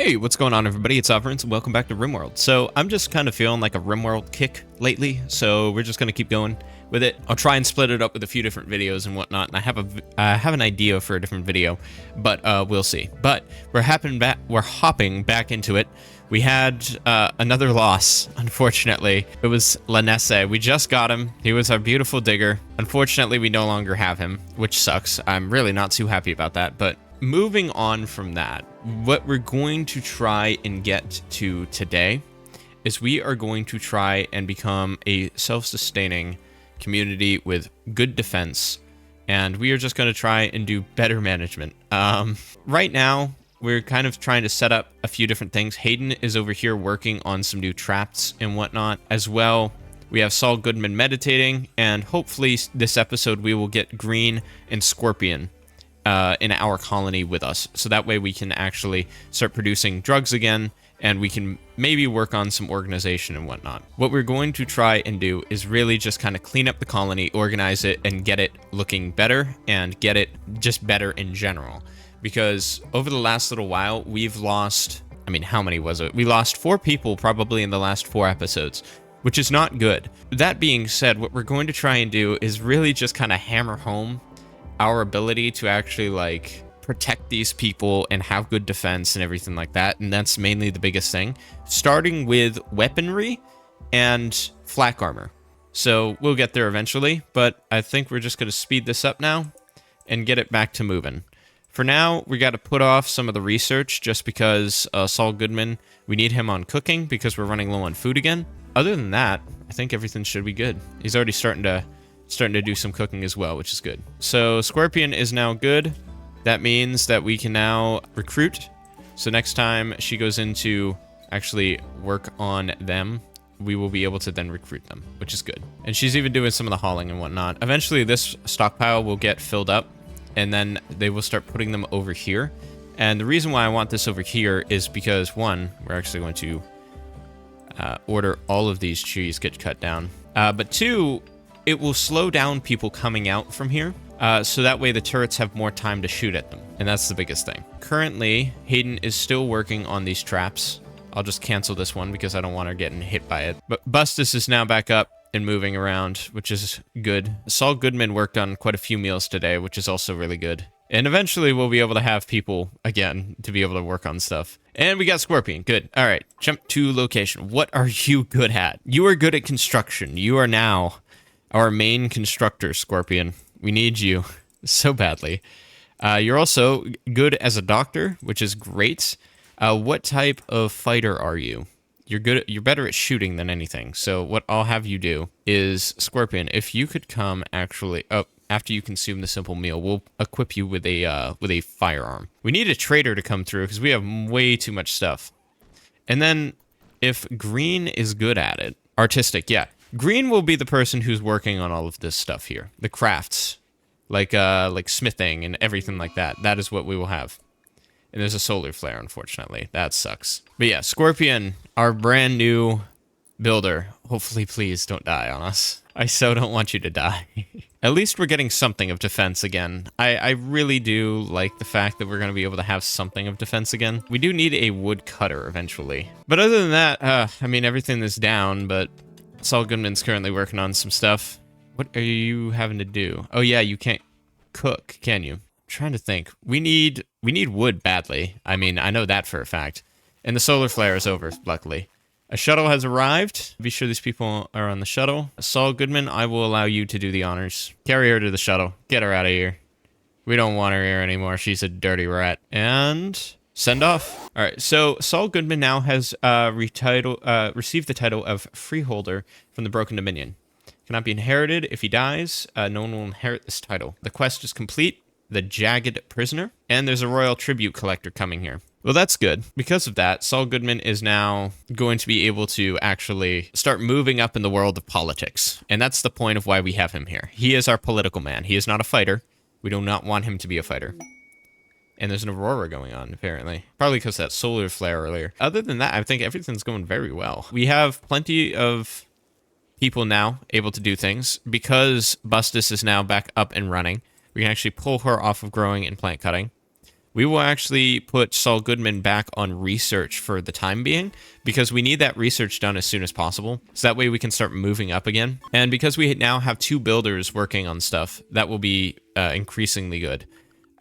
Hey, what's going on, everybody? It's Opperance, and welcome back to Rimworld. So I'm just kind of feeling like a Rimworld kick lately, so we're just going to keep going with it. I'll try and split it up with a few different videos and whatnot, and I have an idea for a different video, but we'll see. But we're hopping back into it. We had another loss, unfortunately. It was Lanesse. We just got him. He was our beautiful digger. Unfortunately, we no longer have him, which sucks. I'm really not too happy about that, but moving on from that, what we're going to try and get to today is we are going to try and become a self-sustaining community with good defense, and we are just going to try and do better management. Right now, we're kind of trying to set up a few different things. Hayden is over here working on some new traps and whatnot as well. We have Saul Goodman meditating, and hopefully this episode we will get Green and Scorpion in our colony with us, so that way we can actually start producing drugs again, and we can maybe work on some organization and whatnot. What we're going to try and do is really just kind of clean up the colony, organize it, and get it looking better, and get it just better in general. Because over the last little while, we've lost, I mean, how many was it? We lost 4 people probably in the last 4 episodes, which is not good. That being said, what we're going to try and do is really just kind of hammer home our ability to actually like protect these people and have good defense and everything like that, and that's mainly the biggest thing, starting with weaponry and flak armor. So we'll get there eventually, but I think we're just going to speed this up now and get it back to moving. For now, we got to put off some of the research just because Saul Goodman, we need him on cooking because we're running low on food again. Other than that, I think everything should be good. He's already starting to do some cooking as well, which is good. So Scorpion is now good. That means that we can now recruit. So next time she goes in to actually work on them, we will be able to then recruit them, which is good. And she's even doing some of the hauling and whatnot. Eventually this stockpile will get filled up, and then they will start putting them over here. And the reason why I want this over here is because, one, we're actually going to order all of these trees get cut down. But two, it will slow down people coming out from here, so that way the turrets have more time to shoot at them, and that's the biggest thing. Currently, Hayden is still working on these traps. I'll just cancel this one because I don't want her getting hit by it. But Bustus is now back up and moving around, which is good. Saul Goodman worked on quite a few meals today, which is also really good. And eventually we'll be able to have people again to be able to work on stuff. And we got Scorpion. Good. All right. Jump to location. What are you good at? You are good at construction. You are now our main constructor, Scorpion. We need you so badly. You're also good as a doctor, which is great. What type of fighter are you? You're better at shooting than anything. So what I'll have you do is, Scorpion, if you could come actually after you consume the simple meal, we'll equip you with a firearm. We need a trader to come through because we have way too much stuff. And then if Green is good at it, artistic, yeah. Green will be the person who's working on all of this stuff here. The crafts, like smithing and everything like that. That is what we will have. And there's a solar flare, unfortunately. That sucks. But yeah, Scorpion, our brand new builder. Hopefully, please don't die on us. I so don't want you to die. At least we're getting something of defense again. I really do like the fact that we're going to be able to have something of defense again. We do need a wood cutter eventually. But other than that, I mean, everything is down, but Saul Goodman's currently working on some stuff. What are you having to do? Oh yeah, you can't cook, can you? I'm trying to think. We need wood badly. I mean, I know that for a fact. And the solar flare is over, luckily. A shuttle has arrived. Be sure these people are on the shuttle. Saul Goodman, I will allow you to do the honors. Carry her to the shuttle. Get her out of here. We don't want her here anymore. She's a dirty rat. And send off. All right, so Saul Goodman now has received the title of Freeholder from the Broken Dominion. Cannot be inherited. If he dies, no one will inherit this title. The quest is complete. The Jagged Prisoner. And there's a royal tribute collector coming here. Well, that's good. Because of that, Saul Goodman is now going to be able to actually start moving up in the world of politics. And that's the point of why we have him here. He is our political man. He is not a fighter. We do not want him to be a fighter. And there's an aurora going on, apparently. Probably because of that solar flare earlier. Other than that, I think everything's going very well. We have plenty of people now able to do things. Because Bustus is now back up and running, we can actually pull her off of growing and plant cutting. we will actually put Saul Goodman back on research for the time being, because we need that research done as soon as possible. So that way we can start moving up again. And because we now have 2 builders working on stuff, that will be increasingly good.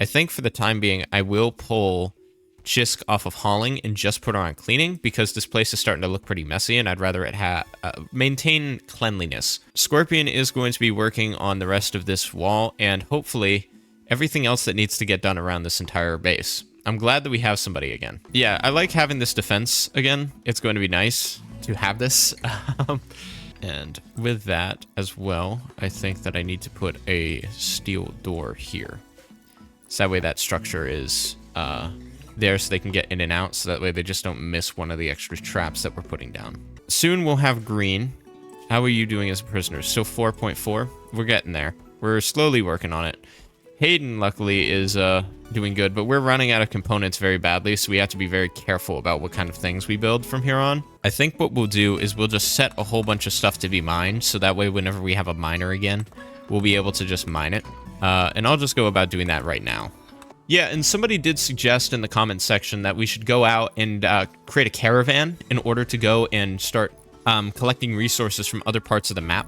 I think for the time being, I will pull Chisk off of hauling and just put her on cleaning, because this place is starting to look pretty messy and I'd rather it maintain cleanliness. Scorpion is going to be working on the rest of this wall and hopefully everything else that needs to get done around this entire base. I'm glad that we have somebody again. Yeah, I like having this defense again. It's going to be nice to have this. And with that as well, I think that I need to put a steel door here. So that way that structure is there so they can get in and out, so that way they just don't miss one of the extra traps that we're putting down. Soon we'll have green. How are you doing as a prisoner? Still 4.4? We're getting there. We're slowly working on it. Hayden, luckily, is doing good, but we're running out of components very badly, so we have to be very careful about what kind of things we build from here on. I think what we'll do is we'll just set a whole bunch of stuff to be mined, so that way whenever we have a miner again, we'll be able to just mine it. And I'll just go about doing that right now. Yeah, and somebody did suggest in the comments section that we should go out and create a caravan in order to go and start collecting resources from other parts of the map.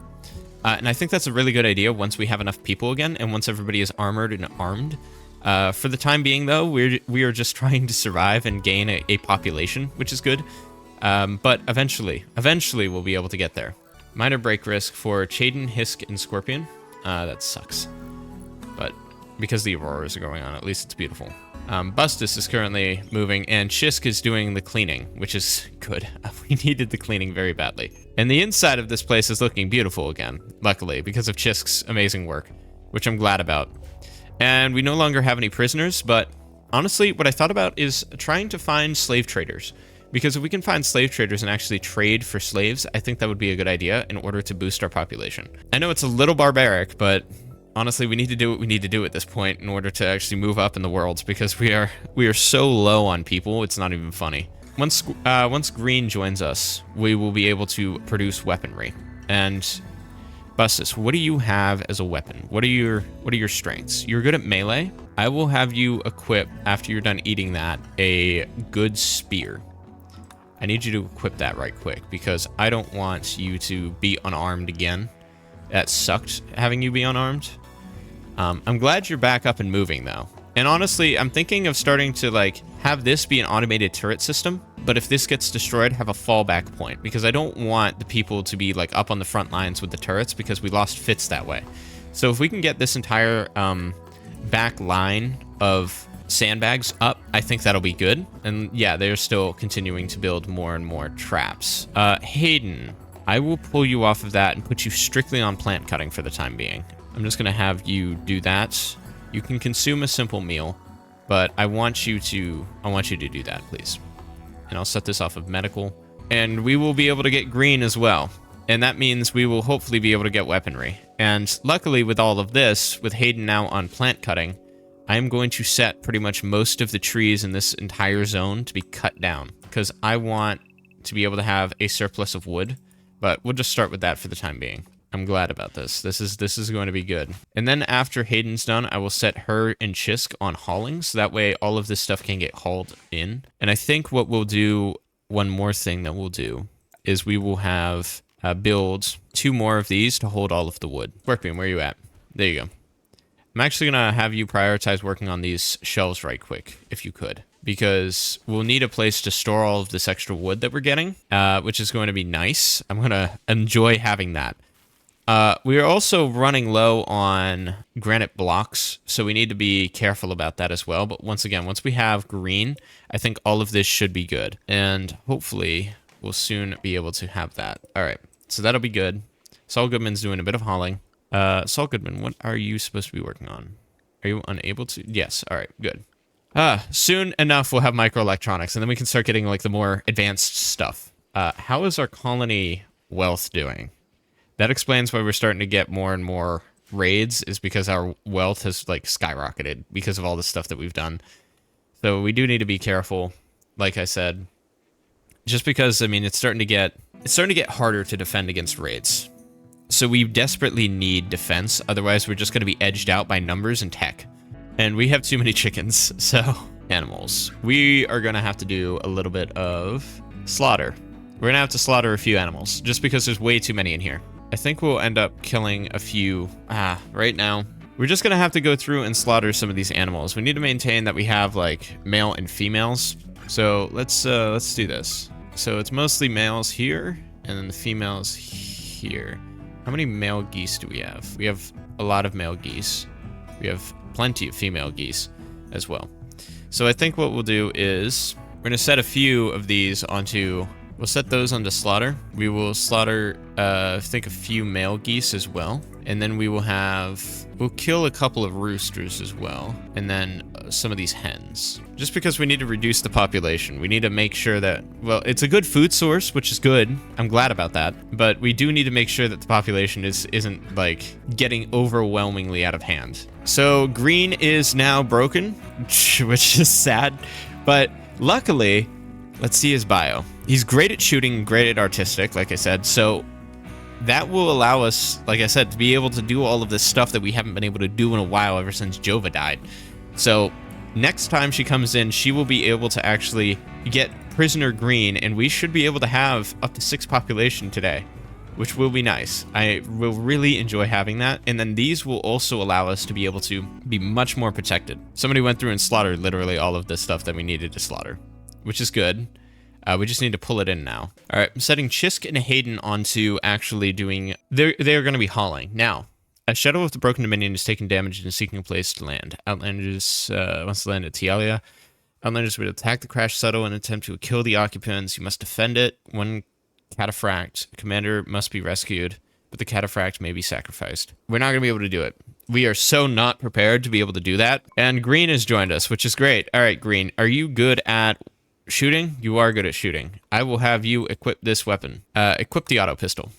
And I think that's a really good idea once we have enough people again, and once everybody is armored and armed. For the time being, though, we are just trying to survive and gain a population, which is good. But eventually we'll be able to get there. Minor break risk for Chaden, Hisk, and Scorpion. That sucks. But because the auroras are going on, at least it's beautiful. Bustus is currently moving, and Chisk is doing the cleaning, which is good. We needed the cleaning very badly. And the inside of this place is looking beautiful again, luckily, because of Chisk's amazing work, which I'm glad about. And we no longer have any prisoners, but honestly, what I thought about is trying to find slave traders. Because if we can find slave traders and actually trade for slaves, I think that would be a good idea in order to boost our population. I know it's a little barbaric, but honestly, we need to do what we need to do at this point in order to actually move up in the worlds, because we are so low on people, it's not even funny. Once Green joins us, we will be able to produce weaponry. And Bustus, what do you have as a weapon? What are your strengths? You're good at melee. I will have you equip, after you're done eating that, a good spear. I need you to equip that right quick, because I don't want you to be unarmed again. That sucked, having you be unarmed. I'm glad you're back up and moving, though. And honestly, I'm thinking of starting to, like, have this be an automated turret system, but if this gets destroyed, have a fallback point, because I don't want the people to be, like, up on the front lines with the turrets, because we lost Fitz that way. So if we can get this entire back line of sandbags up, I think that'll be good. And yeah, they're still continuing to build more and more traps. Hayden, I will pull you off of that and put you strictly on plant cutting for the time being. I'm just gonna have you do that. You can consume a simple meal, but I want you to do that, please. And I'll set this off of medical, and we will be able to get green as well. And that means we will hopefully be able to get weaponry. And luckily with all of this, with Hayden now on plant cutting, I am going to set pretty much most of the trees in this entire zone to be cut down, because I want to be able to have a surplus of wood, but we'll just start with that for the time being. I'm glad about this. This is going to be good. And then after Hayden's done, I will set her and Chisk on hauling, so that way all of this stuff can get hauled in. And I think what we'll do, one more thing that we'll do, is we will have build 2 more of these to hold all of the wood. Scorpion, where are you at? There you go. I'm actually going to have you prioritize working on these shelves right quick, if you could. Because we'll need a place to store all of this extra wood that we're getting, which is going to be nice. I'm going to enjoy having that. We are also running low on granite blocks, so we need to be careful about that as well. But once again, once we have green, I think all of this should be good. And hopefully, we'll soon be able to have that. All right, so that'll be good. Saul Goodman's doing a bit of hauling. Saul Goodman, what are you supposed to be working on? Are you unable to? Yes, all right, good. Soon enough, we'll have microelectronics, and then we can start getting, like, the more advanced stuff. How is our colony wealth doing? That explains why we're starting to get more and more raids, is because our wealth has, like, skyrocketed because of all the stuff that we've done. So we do need to be careful, like I said. Just because, I mean, it's starting to get harder to defend against raids. So we desperately need defense, otherwise we're just going to be edged out by numbers and tech. And we have too many chickens, so animals. We are going to have to do a little bit of slaughter. We're going to have to slaughter a few animals just because there's way too many in here. I think we'll end up killing a few. Right now, we're just going to have to go through and slaughter some of these animals. We need to maintain that we have like male and females. So let's do this. So it's mostly males here and then the females here. How many male geese do we have? We have a lot of male geese. We have plenty of female geese as well. So I think what we'll do is we're going to set a few of these onto, we'll set those onto slaughter. We will slaughter, I think a few male geese as well. And then we'll kill a couple of roosters as well. And then some of these hens. Just because we need to reduce the population. We need to make sure that, well, it's a good food source, which is good. I'm glad about that. But we do need to make sure that the population isn't like getting overwhelmingly out of hand. So green is now broken, which is sad. But luckily, let's see his bio. He's great at shooting, great at artistic, like I said. So that will allow us, like I said, to be able to do all of this stuff that we haven't been able to do in a while ever since Jova died. So next time she comes in, she will be able to actually get prisoner green, and we should be able to have up to 6 population today, which will be nice. I will really enjoy having that. And then these will also allow us to be able to be much more protected. Somebody went through and slaughtered literally all of the stuff that we needed to slaughter, which is good. We just need to pull it in now. All right, I'm setting Chisk and Hayden onto actually doing... They're going to be hauling. Now, a Shadow of the Broken Dominion is taking damage and seeking a place to land. Outlanders wants to land at Tialia. Outlanders would attack the crash settle and attempt to kill the occupants. You must defend it. One cataphract. Commander must be rescued, but the cataphract may be sacrificed. We're not going to be able to do it. We are so not prepared to be able to do that. And Green has joined us, which is great. All right, Green, are you good at... shooting? You are good at shooting. I will have you equip this weapon. Equip the auto pistol,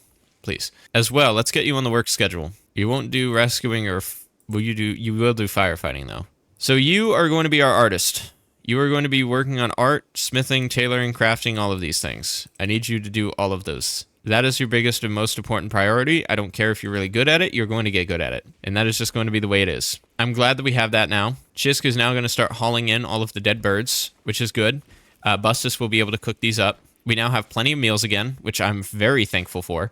please. As well, let's get you on the work schedule. You won't do rescuing or... you will do firefighting, though. So you are going to be our artist. You are going to be working on art, smithing, tailoring, crafting, all of these things. I need you to do all of those. That is your biggest and most important priority. I don't care if you're really good at it, you're going to get good at it. And that is just going to be the way it is. I'm glad that we have that now. Chisk is now going to start hauling in all of the dead birds, which is good. Bustus will be able to cook these up. We now have plenty of meals again, which I'm very thankful for.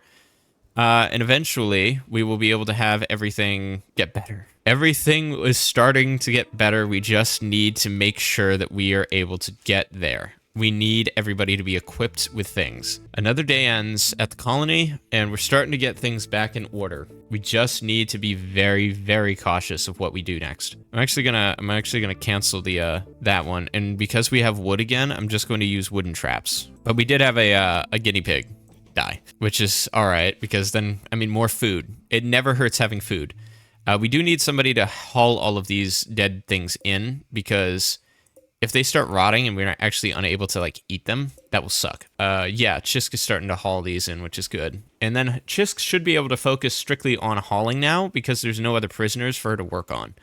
And eventually, we will be able to have everything get better. Everything is starting to get better. We just need to make sure that we are able to get there. We need everybody to be equipped with things. Another day ends at the colony, and we're starting to get things back in order. We just need to be very, very cautious of what we do next. I'm actually gonna cancel the that one, and because we have wood again, I'm just going to use wooden traps. But we did have a guinea pig die, which is all right because then more food. It never hurts having food. We do need somebody to haul all of these dead things in because if they start rotting and we're actually unable to like eat them, that will suck. Yeah, Chisk is starting to haul these in, which is good. And then Chisk should be able to focus strictly on hauling now because there's no other prisoners for her to work on.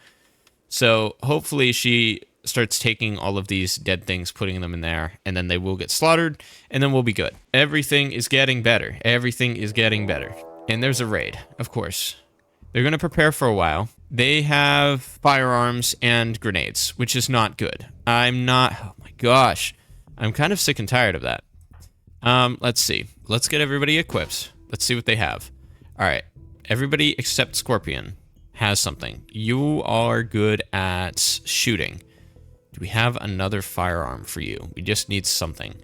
So hopefully she starts taking all of these dead things, putting them in there, and then they will get slaughtered, and then we'll be good. Everything is getting better. Everything is getting better. And there's a raid, of course. They're going to prepare for a while. They have firearms and grenades, which is not good. Oh my gosh. I'm kind of sick and tired of that. Let's see. Let's get everybody equipped. Let's see what they have. All right. Everybody except Scorpion has something. You are good at shooting. Do we have another firearm for you? We just need something.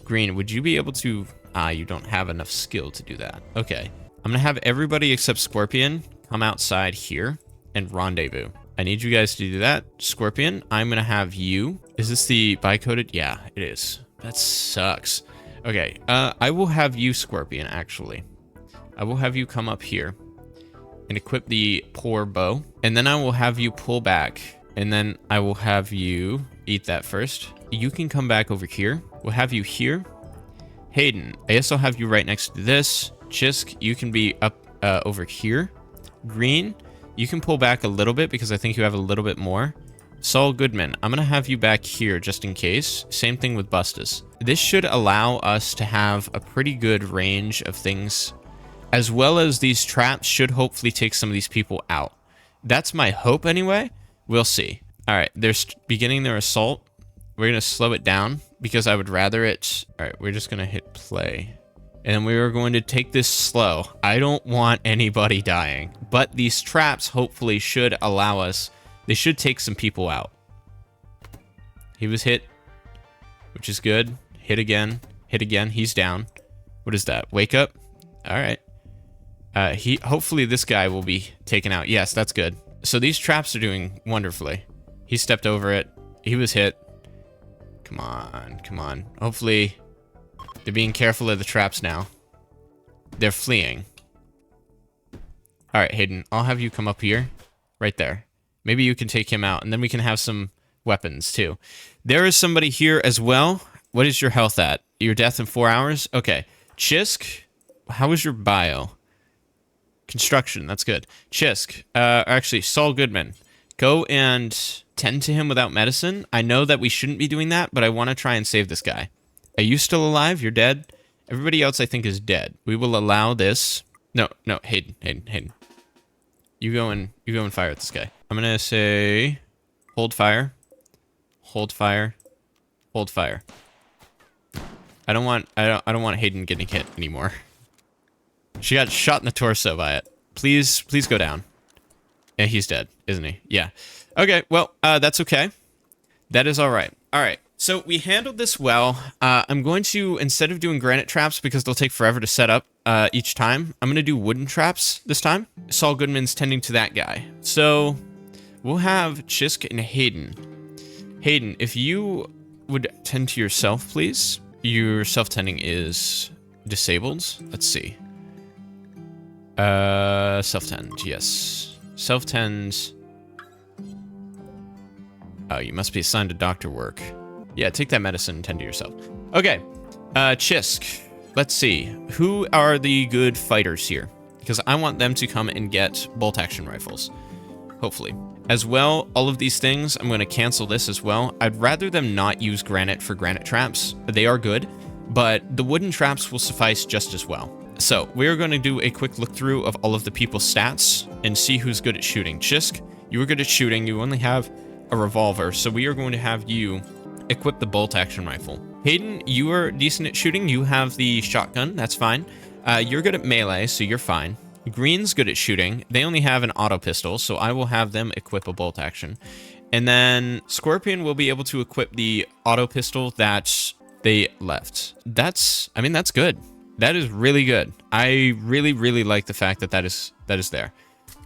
Green, would you be able to... you don't have enough skill to do that. Okay. I'm going to have everybody except Scorpion come outside here and rendezvous. I need you guys to do that. Scorpion, I'm going to have you. Is this the bi-coded? Yeah, it is. That sucks. Okay, I will have you, Scorpion, actually. I will have you come up here and equip the poor bow. And then I will have you pull back. And then I will have you eat that first. You can come back over here. We'll have you here. Hayden, I guess I'll have you right next to this. Chisk, you can be up over here. Green, you can pull back a little bit because I think you have a little bit more. Saul Goodman, I'm going to have you back here just in case. Same thing with Bustus. This should allow us to have a pretty good range of things, as well as these traps should hopefully take some of these people out. That's my hope anyway. We'll see. All right, they're beginning their assault. We're going to slow it down because I would rather it... All right, we're just going to hit play. And then we are going to take this slow. I don't want anybody dying. But these traps hopefully should allow us... They should take some people out. He was hit, which is good. Hit again. Hit again. He's down. What is that? Wake up? All right. Hopefully this guy will be taken out. Yes, that's good. So these traps are doing wonderfully. He stepped over it. He was hit. Come on, come on. Hopefully they're being careful of the traps now. They're fleeing. All right, Hayden, I'll have you come up here. Right there. Maybe you can take him out, and then we can have some weapons too. There is somebody here as well. What is your health at? Your death in 4 hours? Okay. Chisk, how is your bio? Construction, that's good. Chisk, actually, Saul Goodman. Go and tend to him without medicine. I know that we shouldn't be doing that, but I want to try and save this guy. Are you still alive? You're dead? Everybody else, I think, is dead. We will allow this. No, Hayden. You go and fire at this guy. I'm gonna say, hold fire, hold fire, hold fire. I don't want Hayden getting hit anymore. She got shot in the torso by it. Please go down. Yeah, he's dead, isn't he? Yeah. Okay, well, that's okay. That is all right. All right, so we handled this well. I'm going to, instead of doing granite traps, because they'll take forever to set up each time, I'm going to do wooden traps this time. Saul Goodman's tending to that guy. So we'll have Chisk and Hayden. Hayden, if you would tend to yourself, please. Your self-tending is disabled. Let's see. Self-tend, yes. Self-tend. Oh, you must be assigned to doctor work. Yeah, take that medicine and tend to yourself. Okay, Chisk. Let's see. Who are the good fighters here? Because I want them to come and get bolt-action rifles. Hopefully. As well, all of these things, I'm going to cancel this as well. I'd rather them not use granite for granite traps. They are good, but the wooden traps will suffice just as well. So, we're going to do a quick look through of all of the people's stats and see who's good at shooting. Chisk, you were good at shooting. You only have a revolver, so we are going to have you equip the bolt-action rifle. Hayden, you are decent at shooting. You have the shotgun. That's fine. You're good at melee, so you're fine. Green's good at shooting. They only have an auto pistol, so I will have them equip a bolt action. And then Scorpion will be able to equip the auto pistol that they left. That's good. That is really good. I really like the fact that that is there.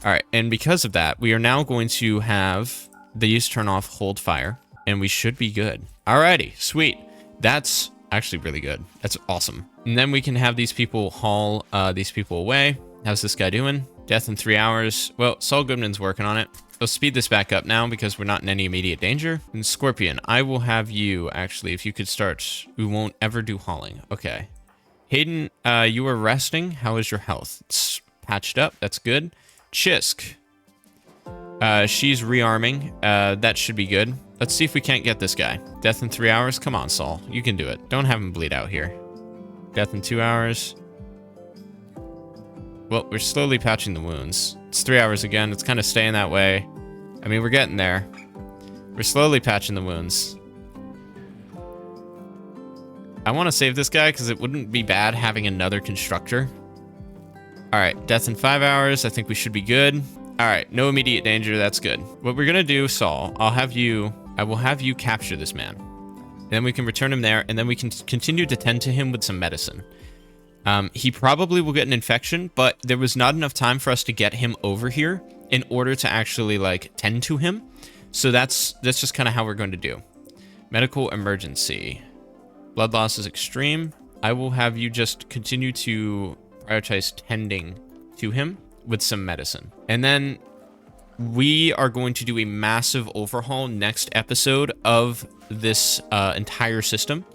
All right, and because of that, we are now going to have these turn off hold fire, and we should be good. Alrighty, sweet. That's actually really good. That's awesome. And then we can have these people haul these people away. How's this guy doing? Death in 3 hours. Well, Saul Goodman's working on it. Let's speed this back up now because we're not in any immediate danger. And Scorpion, I will have you, actually, if you could start. We won't ever do hauling. Okay. Hayden, you are resting. How is your health? It's patched up. That's good. Chisk. She's rearming. That should be good. Let's see if we can't get this guy. Death in 3 hours. Come on, Saul. You can do it. Don't have him bleed out here. Death in 2 hours. Well, we're slowly patching the wounds. It's 3 hours again. It's kind of staying that way. I mean, we're getting there. We're slowly patching the wounds. I want to save this guy because it wouldn't be bad having another constructor. All right, death in 5 hours. I think we should be good. All right, no immediate danger. That's good. What we're going to do, Saul, I will have you capture this man. Then we can return him there, and then we can continue to tend to him with some medicine. He probably will get an infection, but there was not enough time for us to get him over here in order to actually, like, tend to him. So that's just kind of how we're going to do. Medical emergency. Blood loss is extreme. I will have you just continue to prioritize tending to him with some medicine. And then we are going to do a massive overhaul next episode of this entire system.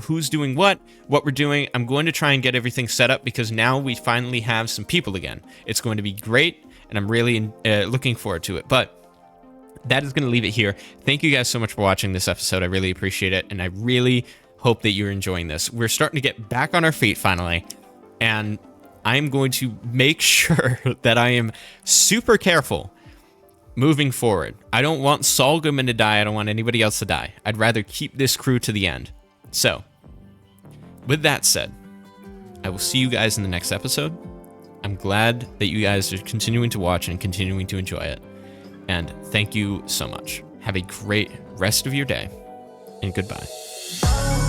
Who's doing what we're doing. I'm going to try and get everything set up because now we finally have some people again. It's going to be great, and I'm really looking forward to it. But that is going to leave it here. Thank you guys so much for watching this episode. I really appreciate it, and I really hope that you're enjoying this. We're starting to get back on our feet finally, and I'm going to make sure that I am super careful moving forward. I don't want Saul Goodman to die. I don't want anybody else to die. I'd rather keep this crew to the end. So, with that said, I will see you guys in the next episode. I'm glad that you guys are continuing to watch and continuing to enjoy it. And thank you so much. Have a great rest of your day, and goodbye.